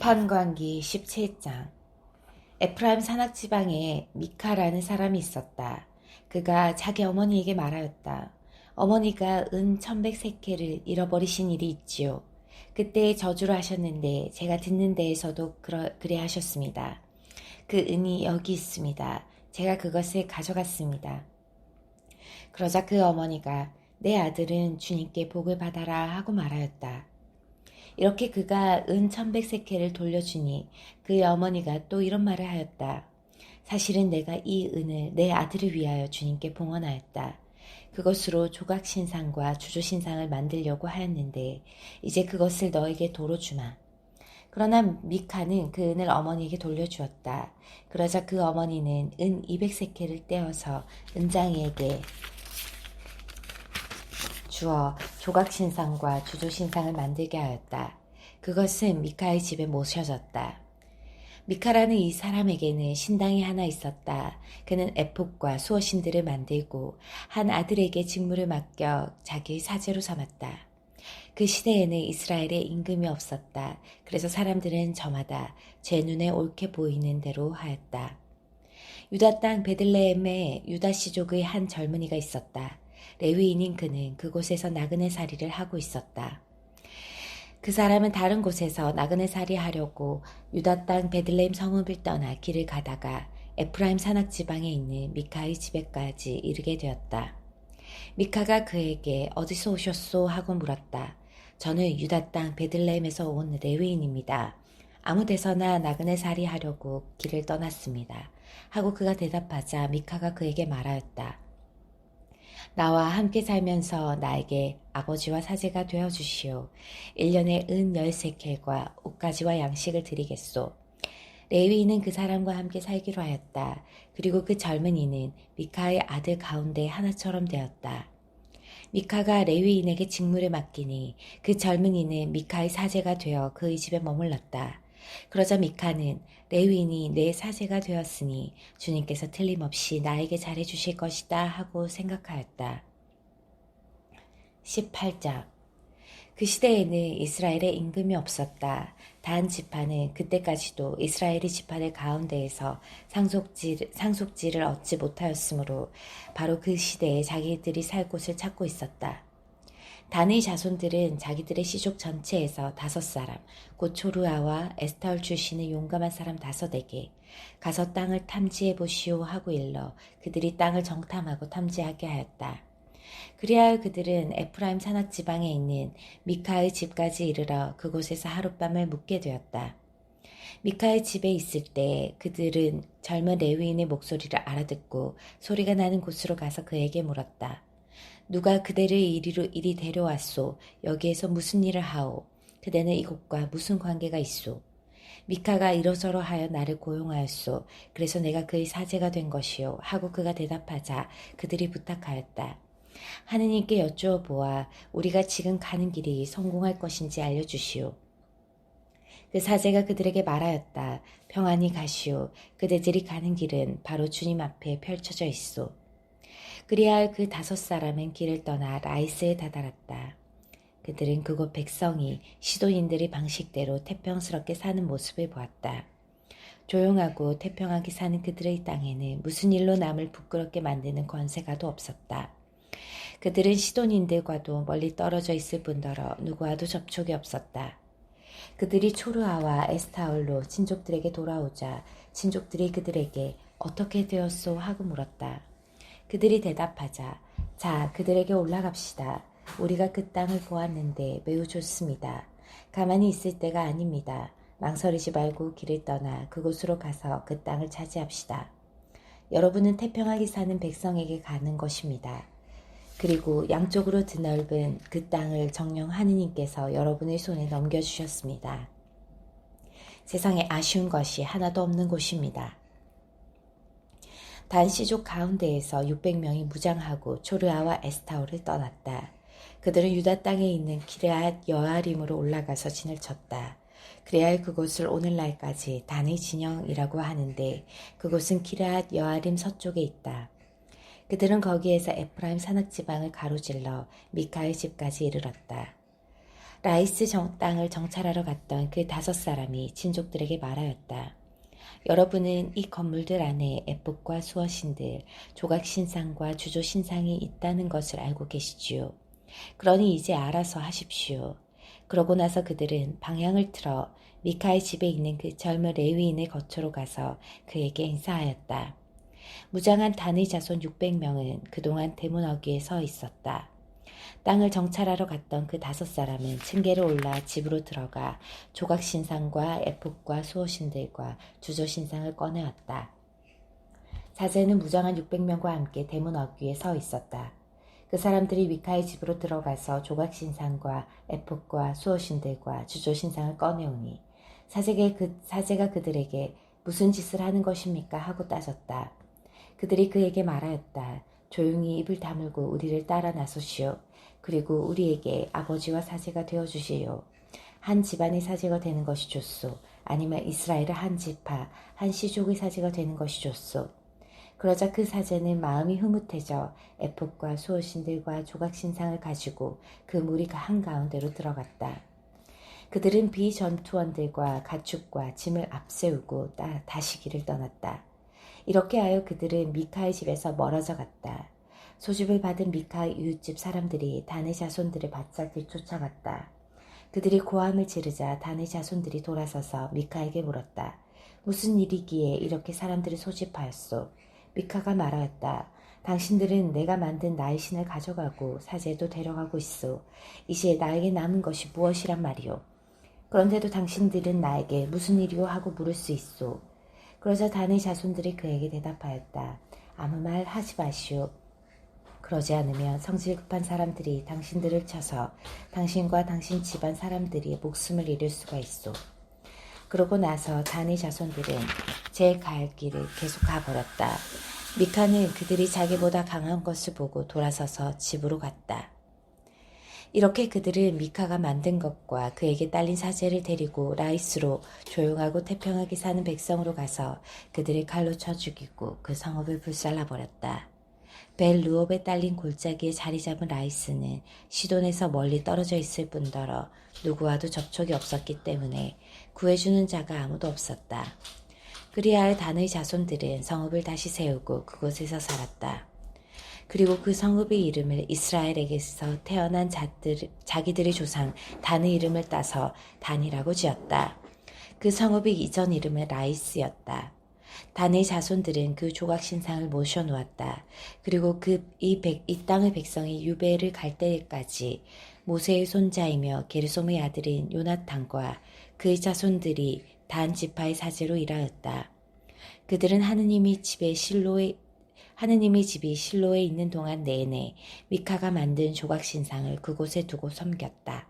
판관기 17장. 에프라임 산악지방에 미카라는 사람이 있었다. 그가 자기 어머니에게 말하였다. 어머니가 은 1100세켈을 잃어버리신 일이 있지요. 그때 저주를 하셨는데 제가 듣는 데에서도 그래 하셨습니다. 그 은이 여기 있습니다. 제가 그것을 가져갔습니다. 그러자 그 어머니가 내 아들은 주님께 복을 받아라 하고 말하였다. 이렇게 그가 은 1100세켈을 돌려주니 그의 어머니가 또 이런 말을 하였다. 사실은 내가 이 은을 내 아들을 위하여 주님께 봉헌하였다. 그것으로 조각신상과 주조신상을 만들려고 하였는데 이제 그것을 너에게 도로 주마. 그러나 미카는 그 은을 어머니에게 돌려주었다. 그러자 그 어머니는 은 200세켈을 떼어서 은장이에게 주어 조각신상과 주조신상을 만들게 하였다. 그것은 미카의 집에 모셔졌다. 미카라는 이 사람에게는 신당이 하나 있었다. 그는 에봇과 수호신들을 만들고 한 아들에게 직무를 맡겨 자기의 사제로 삼았다. 그 시대에는 이스라엘에 임금이 없었다. 그래서 사람들은 저마다 제 눈에 옳게 보이는 대로 하였다. 유다 땅 베들레헴에 유다 씨족의 한 젊은이가 있었다. 레위인인 그는 그곳에서 나그네 살이를 하고 있었다. 그 사람은 다른 곳에서 나그네 살이 하려고 유다 땅 베들레헴 성읍을 떠나 길을 가다가 에프라임 산악 지방에 있는 미카의 집에까지 이르게 되었다. 미카가 그에게 어디서 오셨소 하고 물었다. 저는 유다 땅 베들레헴에서 온 레위인입니다. 아무 데서나 나그네 살이 하려고 길을 떠났습니다. 하고 그가 대답하자 미카가 그에게 말하였다. 나와 함께 살면서 나에게 아버지와 사제가 되어 주시오. 1년에 은 10세켈과 옷가지와 양식을 드리겠소. 레위인은 그 사람과 함께 살기로 하였다. 그리고 그 젊은이는 미카의 아들 가운데 하나처럼 되었다. 미카가 레위인에게 직무를 맡기니 그 젊은이는 미카의 사제가 되어 그의 집에 머물렀다. 그러자 미카는 레위인이 내 사제가 되었으니 주님께서 틀림없이 나에게 잘해주실 것이다 하고 생각하였다. 18장. 그 시대에는 이스라엘에 임금이 없었다. 단 지파는 그때까지도 이스라엘의 지파들 가운데에서 상속지를 얻지 못하였으므로 바로 그 시대에 자기들이 살 곳을 찾고 있었다. 단의 자손들은 자기들의 시족 전체에서 5사람, 곧 조르아와 에스타올 출신의 용감한 사람 5에게 가서 땅을 탐지해 보시오 하고 일러 그들이 땅을 정탐하고 탐지하게 하였다. 그리하여 그들은 에프라임 산악 지방에 있는 미카의 집까지 이르러 그곳에서 하룻밤을 묵게 되었다. 미카의 집에 있을 때 그들은 젊은 레위인의 목소리를 알아듣고 소리가 나는 곳으로 가서 그에게 물었다. 누가 그대를 이리 데려왔소? 여기에서 무슨 일을 하오? 그대는 이곳과 무슨 관계가 있소? 미카가 이러저러 하여 나를 고용하였소. 그래서 내가 그의 사제가 된 것이요. 하고 그가 대답하자 그들이 부탁하였다. 하느님께 여쭈어 보아 우리가 지금 가는 길이 성공할 것인지 알려주시오. 그 사제가 그들에게 말하였다. 평안히 가시오. 그대들이 가는 길은 바로 주님 앞에 펼쳐져 있소. 그리하여 그 5사람은 길을 떠나 라이스에 다다랐다. 그들은 그곳 백성이 시돈인들의 방식대로 태평스럽게 사는 모습을 보았다. 조용하고 태평하게 사는 그들의 땅에는 무슨 일로 남을 부끄럽게 만드는 권세가도 없었다. 그들은 시돈인들과도 멀리 떨어져 있을 뿐더러 누구와도 접촉이 없었다. 그들이 초르아와 에스타올로 친족들에게 돌아오자 친족들이 그들에게 어떻게 되었소 하고 물었다. 그들이 대답하자 자 그들에게 올라갑시다. 우리가 그 땅을 보았는데 매우 좋습니다. 가만히 있을 때가 아닙니다. 망설이지 말고 길을 떠나 그곳으로 가서 그 땅을 차지합시다. 여러분은 태평하게 사는 백성에게 가는 것입니다. 그리고 양쪽으로 드넓은 그 땅을 정령 하느님께서 여러분의 손에 넘겨주셨습니다. 세상에 아쉬운 것이 하나도 없는 곳입니다. 단 시족 가운데에서 600명이 무장하고 초르아와 에스타올을 떠났다. 그들은 유다 땅에 있는 기르앗 여아림으로 올라가서 진을 쳤다. 그래야 그곳을 오늘날까지 단의 진영이라고 하는데 그곳은 기르앗 여아림 서쪽에 있다. 그들은 거기에서 에프라임 산악지방을 가로질러 미카의 집까지 이르렀다. 라이스 땅을 정찰하러 갔던 그 5사람이 친족들에게 말하였다. 여러분은 이 건물들 안에 에봇과 수어신들, 조각신상과 주조신상이 있다는 것을 알고 계시지요. 그러니 이제 알아서 하십시오. 그러고 나서 그들은 방향을 틀어 미카의 집에 있는 그 젊은 레위인의 거처로 가서 그에게 인사하였다. 무장한 단의 자손 600명은 그동안 대문 어귀에 서 있었다. 땅을 정찰하러 갔던 그 5사람은 층계를 올라 집으로 들어가 조각신상과 에봇과 수호신들과 주조신상을 꺼내었다. 사제는 무장한 600명과 함께 대문 어귀에 서 있었다. 그 사람들이 미카의 집으로 들어가서 조각신상과 에봇과 수호신들과 주조신상을 꺼내오니 사제가 그들에게 무슨 짓을 하는 것입니까? 하고 따졌다. 그들이 그에게 말하였다. 조용히 입을 다물고 우리를 따라 나서시오. 그리고 우리에게 아버지와 사제가 되어주시오. 한 집안의 사제가 되는 것이 좋소. 아니면 이스라엘의 한 지파, 한 시족의 사제가 되는 것이 좋소. 그러자 그 사제는 마음이 흐뭇해져 에봇과 수호신들과 조각신상을 가지고 그 무리 한가운데로 들어갔다. 그들은 비전투원들과 가축과 짐을 앞세우고 다시 길을 떠났다. 이렇게 하여 그들은 미카의 집에서 멀어져 갔다. 소집을 받은 미카의 이웃집 사람들이 단의 자손들을 바짝 뒤쫓아갔다. 그들이 고함을 지르자 단의 자손들이 돌아서서 미카에게 물었다. 무슨 일이기에 이렇게 사람들을 소집하였소? 미카가 말하였다. 당신들은 내가 만든 나의 신을 가져가고 사제도 데려가고 있소. 이제 나에게 남은 것이 무엇이란 말이오? 그런데도 당신들은 나에게 무슨 일이오 하고 물을 수 있소. 그러자 단의 자손들이 그에게 대답하였다. 아무 말 하지 마시오. 그러지 않으면 성질 급한 사람들이 당신들을 쳐서 당신과 당신 집안 사람들이 목숨을 잃을 수가 있소. 그러고 나서 단의 자손들은 제 갈 길을 계속 가버렸다. 미카는 그들이 자기보다 강한 것을 보고 돌아서서 집으로 갔다. 이렇게 그들은 미카가 만든 것과 그에게 딸린 사제를 데리고 라이스로 조용하고 태평하게 사는 백성으로 가서 그들을 칼로 쳐 죽이고 그 성읍을 불살라버렸다. 벨루옵에 딸린 골짜기에 자리 잡은 라이스는 시돈에서 멀리 떨어져 있을 뿐더러 누구와도 접촉이 없었기 때문에 구해주는 자가 아무도 없었다. 그리하여 단의 자손들은 성읍을 다시 세우고 그곳에서 살았다. 그리고 그 성읍의 이름을 이스라엘에게서 태어난 자기들의 조상 단의 이름을 따서 단이라고 지었다. 그 성읍의 이전 이름은 라이스였다. 단의 자손들은 그 조각신상을 모셔놓았다. 그리고 이 땅의 백성이 유배를 갈 때까지 모세의 손자이며 게르솜의 아들인 요나탄과 그의 자손들이 단 지파의 사제로 일하였다. 그들은 하느님의 집이 실로에 있는 동안 내내 미카가 만든 조각신상을 그곳에 두고 섬겼다.